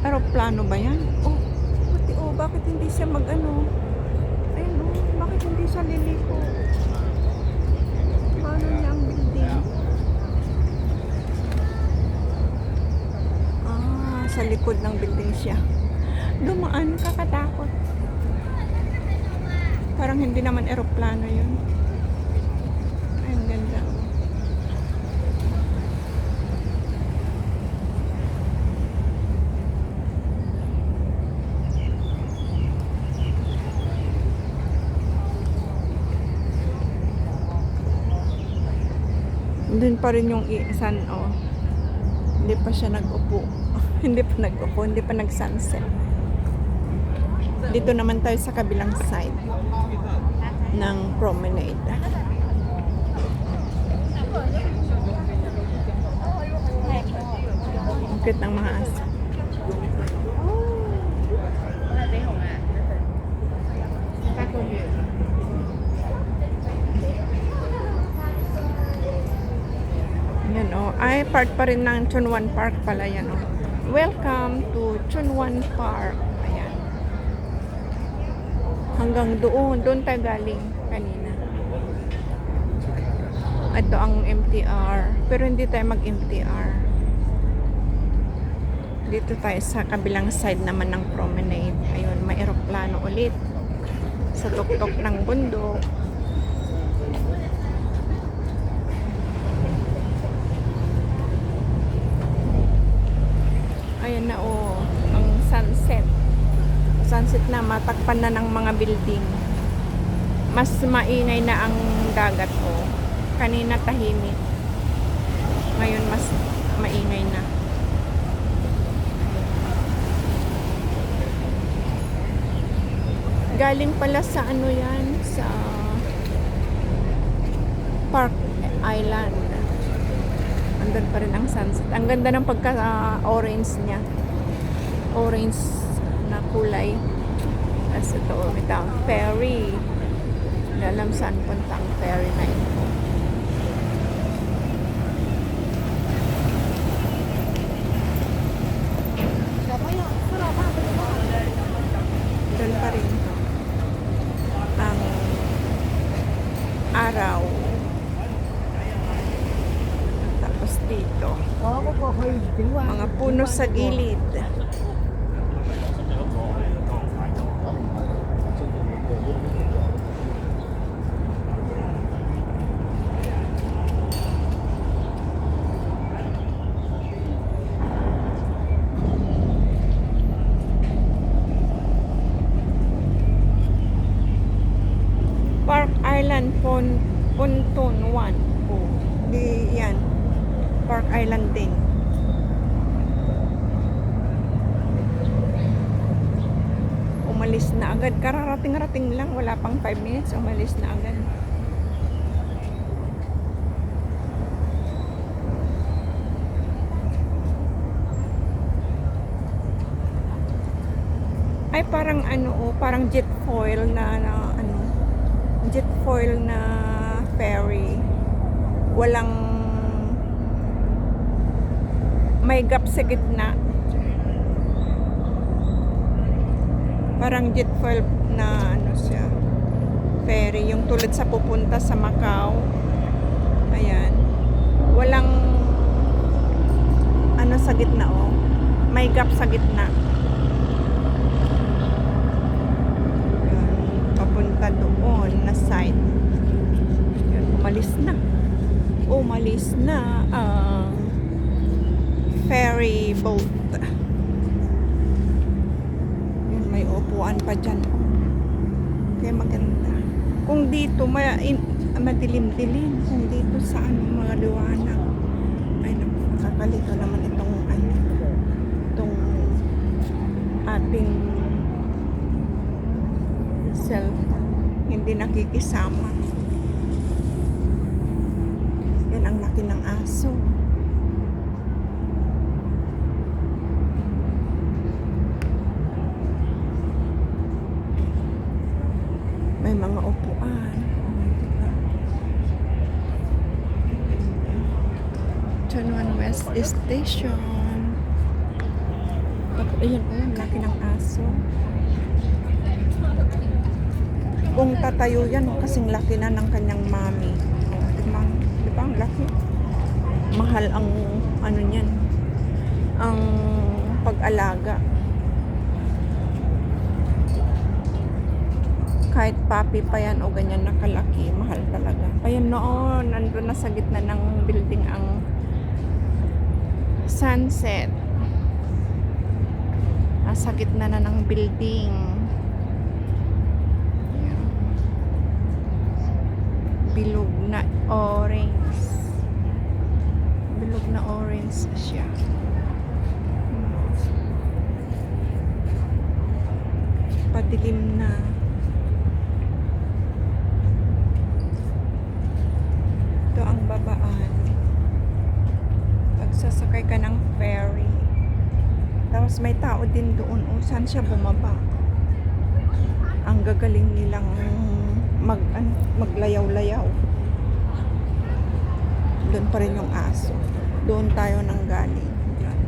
Aeroplano ba yan? Oh, puti oh, bakit hindi siya mag-ano? Ayun oh, bakit hindi siya liliko? Paano niya ang building? Ah, sa likod ng building siya. Dumaan, kakatakot. Parang hindi naman aeroplano yun. Ay, ang ganda. Doon pa rin yung sun, oh. Hindi pa siya nag-upo. Hindi pa nag-upo, hindi pa nag-sunset. Dito naman tayo sa kabilang side ng promenade. Ang cute ng mga aso. Yan oh. Ay, part pa rin ng Chunwan Park pala yan oh. Welcome to Chunwan Park. Ayan. Hanggang doon tayo galing kanina. Ito ang MTR. Pero hindi tayo mag-MTR. Dito tayo sa kabilang side naman ng promenade. Ayun, may aeroplano ulit. Sa tuktok ng bundok. Ayan na oh, ang sunset. Sunset na, matakpan na ng mga building. Mas maingay na ang dagat oh. Kanina tahimik. Ngayon mas maingay na. Galing pala sa ano yan, sa Park Island. Andun pa rin ang sunset. Ang ganda ng pagka-orange niya. Orange na kulay. Tapos ito ang ferry. Hindi alam saan punta ang ferry na ito. Doon pa rin ang araw. Tapos dito mga puno sa gilid. Park Island Pontoon 1. Oh, di yan. Park Island din. Umalis na agad. Kararating-rating lang. Wala pang 5 minutes. Umalis na agad. Ay, parang ano, oh, parang jet foil na ano, jet foil na ferry. Walang may gap sa gitna. Parang jet foil na ano siya, ferry, yung tulad sa pupunta sa Macau. Ayan. Walang ano sa gitna oh. May gap sa gitna. Papunta doon na side. Yun, umalis na. Umalis na ang ferry boat. Yun, may upuan pa dyan. Kaya maganda. Kung dito madilim-dilim. Kung dito sa ano, mga liwanag. Ay, nakakalito naman itong ano, itong ating cellphone. Hindi nakikisama. Yan ang laki ng aso. May mga upuan. Chunwan West Station. Ayan, oh, ang laki ng aso. Kung tatayo yan, kasing laki na ng kanyang mami. Oh, di ba, ang laki. Mahal ang, ano niyan, ang pag-alaga. Kahit papi pa yan o ganyan nakalaki, mahal talaga. Ayan noon, nandun na sa gitna ng building ang Sunset. Nasa gitna na ng building. Ayan. Bilog na orange. Bilog na orange siya. Padilim na. Ito ang babaan. Pagsasakay ka ng ferry. Tapos may tao din doon. O, saan siya bumaba? Ang gagaling nilang maglayaw-layaw. Doon pa rin yung aso. Doon tayo nang galing. Diyan.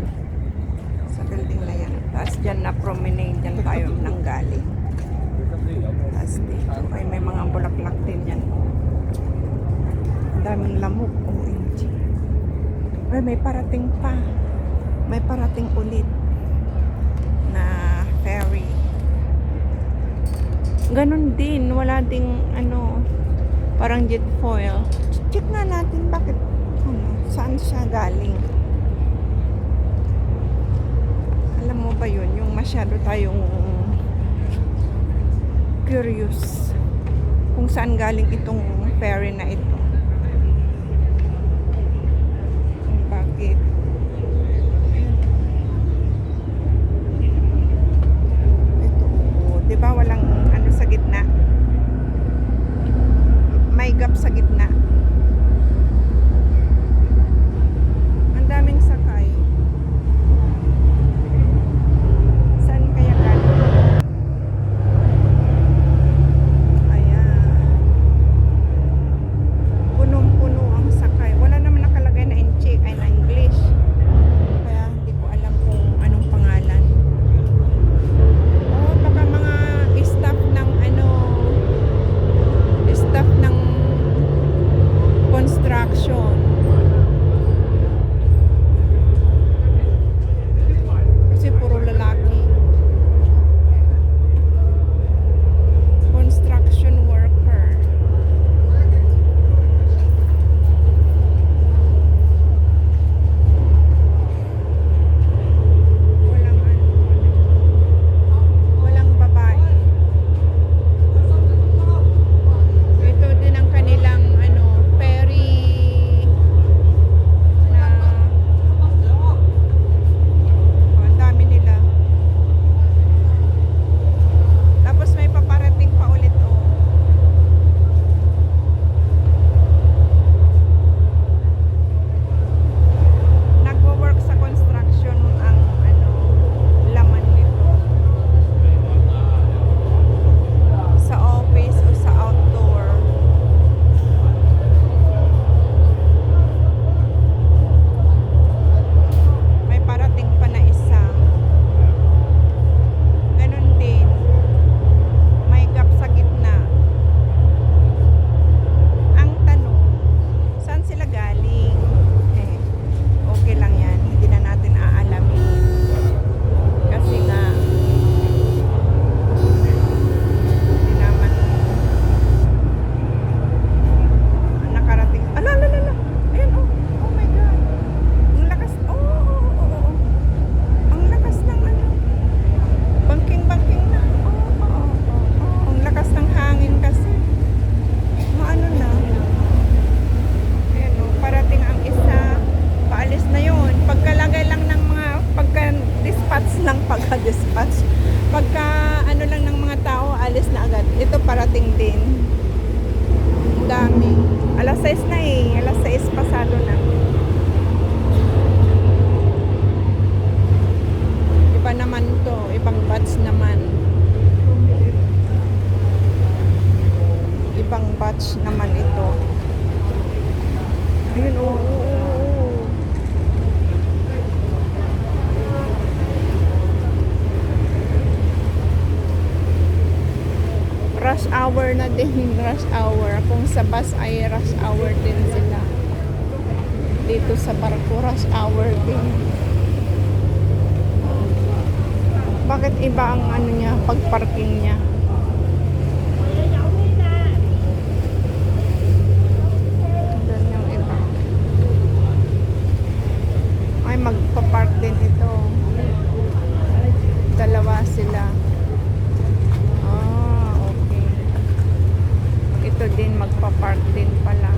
Sa building na yan. Tapos dyan na promenade. Dyan tayo nang galing. Tapos dito ay may mga bulaklak din yan. Ang daming lamok. OMG. Ay, may parating pa. May parating ulit na ferry. Ganon din. Wala ding ano, parang jet foil. Check nga natin bakit saan siya galing. Alam mo ba yun? Yung masyado tayong curious kung saan galing itong ferry na ito. Bakit? Ito, di ba walang ano sa gitna? May gap sa gitna. Ang daming sakay. Saan kaya galing? Ayan. Punong-puno ang sakay. Wala naman nakalagay na na English. Kaya hindi ko alam kung anong pangalan. Oh, baka mga staff ng staff ng construction. Kasi puro lalaki. Construction worker. Walang babae. Ito din ang kanilang ferry na ang dami nila. Tapos may paparating pa ulit nagwo-work sa construction ang laman nito. Sa office o sa outdoor. May parating pa na isa. Ganon din. May gap sa gitna. Ang tanong, saan sila galing? Okay lang yan. Hindi na natin aalamin. Kasi nga, hindi naman nakarating. Ala. Ayan, oh my God. Ang lakas, ang lakas ng bangking na. Ang lakas ng hangin kasi. Maano na. Ayan, parating ang isa. Paalis na yun. Pagkalagay lang ng mga, pagka-dispatch lang, pagka ano lang ng mga tao, alis na agad. Ito parating din. Ang dami. Alas 6 na Alas 6 pasado na. Iba naman to. Ibang batch naman. Ibang batch naman ito. Ayun, oo. rush hour na din, rush hour. Kung sa bus ay rush hour din sila. Dito sa barko, rush hour din. Bakit iba ang ano niya, pagparking niya? Doon yung iba. Ay, magpa-park din ito. Dalawa sila. Okay. Ito din, magpa-park din pala.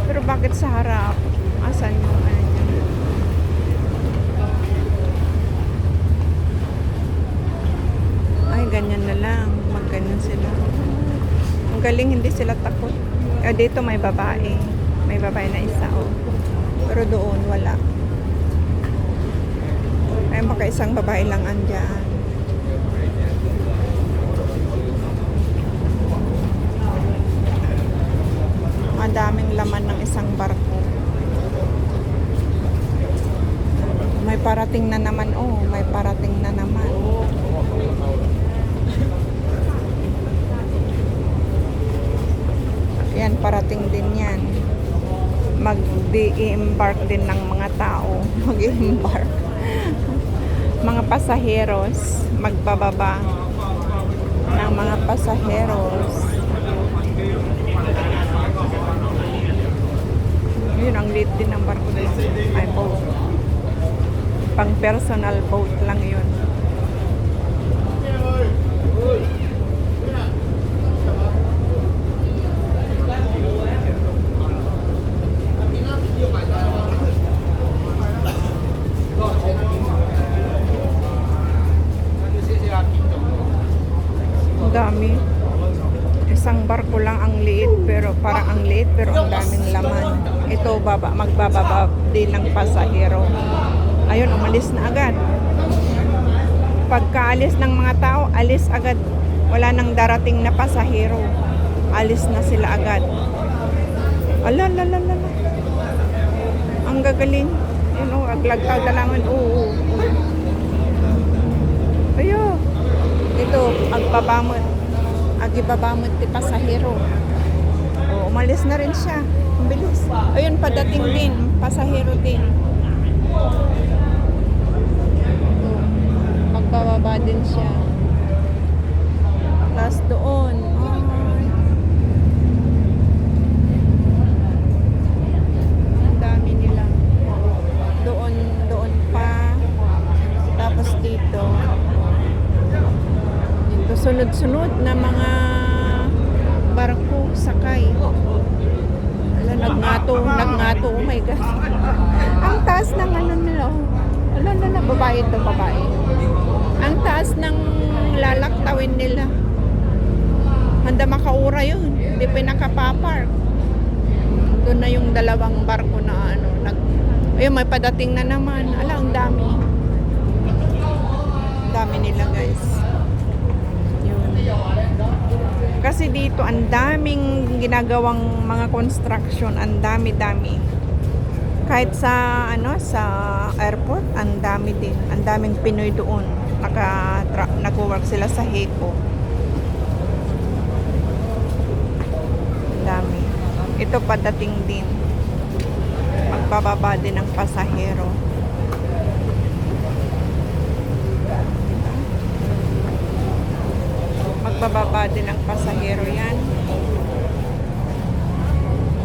Pero bakit sa harap? Asan yung ano niya? Ay, ganyan na lang. Magganyan sila. Ang galing, hindi sila takot. Dito may babae. May babae na isa, oh. Pero doon, wala. Ay, baka isang babae lang andyan. Madaming laman ng isang barko. May parating na naman, oh. May parating na naman. Yan, parating din yan. Mag-i-embark din ng mga tao. Mag-i-embark. Mga pasaheros. Magbababa ng mga pasaheros. Yun, ang liit din ng barko dito. Ay, boat. Pang personal boat lang yun. Ang dami. Isang barko lang ang liit, pero parang ang liit pero ang daming laman. Ito magbababa din ng pasahero. Ayun, umalis na agad. Pagkaalis ng mga tao, alis agad. Wala nang darating na pasahero. Alis na sila agad. Ala. Ang gagaling. Yun, oh, aglagtag na lang. Oo. Ayo. Ito, agbabamot. Agibabamot ti pasahero. Oh, umalis na rin siya. Ang bilis. Ayun, padating din. Pasahero din. Magbababa din siya. Tapos doon. Ang dami nila. Doon pa. Tapos dito. Dito sunod-sunod na mga barko, sakay. Nagngato. Oh my God. Ang taas ng ano nila. Ala, babae ito, babae. Ang taas ng lalaktawin nila. Handa makaura yun. Hindi pinakapapark. Doon na yung dalawang barko na ano. Ayun, may padating na naman. Ala, ang dami. Ang dami nila, guys. Yun. Kasi dito, ang daming ginagawang mga construction. Ang dami-dami. Kahit sa airport, ang dami din. Ang daming Pinoy doon. Nag-work sila sa HECO. Ang dami. Ito padating din. Magbababa din ng pasahero. Magbababa din ng pasahero yan.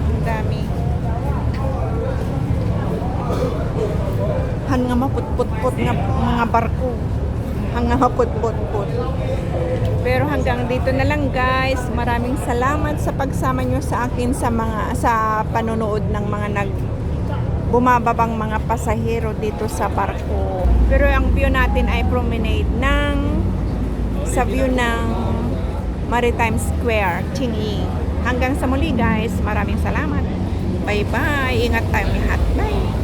Ang dami. Hanga maput-put-put nga mga barko. Hanga maput-put-put. Pero hanggang dito na lang, guys. Maraming salamat sa pagsama nyo sa akin sa panonood ng mga bumababang mga pasahero dito sa barko. Pero ang view natin ay promenade sa view ng Maritime Square, Qingyi. Hanggang sa muli, guys. Maraming salamat. Bye-bye. Ingat tayong lahat. Bye.